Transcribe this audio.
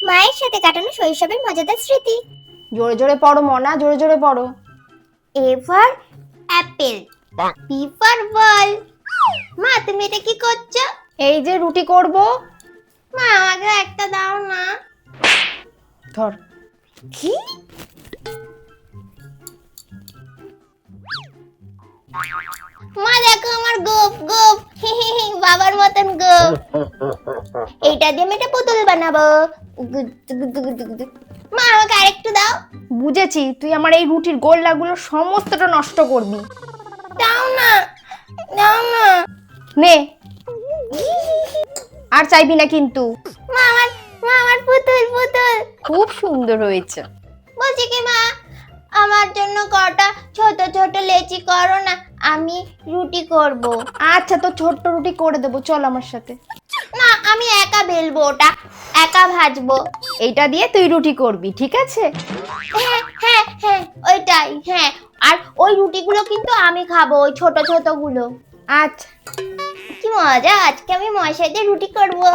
মায়ের সাথে কাটানো শৈশবের মজাদার স্মৃতি। জোরে জোরে পড়ো মনা, জোরে জোরে পড়ো। A for apple, B for ball. মা তুমি এটা কি করছো? এই যে রুটি করব। মা আমাকে একটা দাও না। ধর। কি? মা দেখো আমার গোপ গোপ, বাবার মতন গোপ। এইটা দিয়ে আমি একটা পুতুল বানাবো। মা আমাকে আরেকটু দাও। বুঝেছি, তুই আমার এই রুটির গোল্লাগুলো সমস্তটা নষ্ট করবি। দাও না, দাও না। নে, আর চাইবি না কিন্তু। মা আমার পুতুল পুতুল। খুব সুন্দর হয়েছে। বলছি কি মা, আমার জন্য কটা ছোট ছোট লেচি করো না, আমি রুটি করব। আচ্ছা, তো ছোট্ট রুটি করে দেবো, চল আমার সাথে। না আমি একা বেলবো, ওটা একা ভাজবো। এইটা দিয়ে তুই রুটি করবি, ঠিক আছে? হ্যাঁ হ্যাঁ হ্যাঁ, ওইটাই, হ্যাঁ। আর ওই রুটিগুলো কিন্তু আমি খাবো, ওই ছোট ছোট গুলো। আচ্ছা। কি মজা, আজকে আমি মশাই দিয়ে রুটি করবো।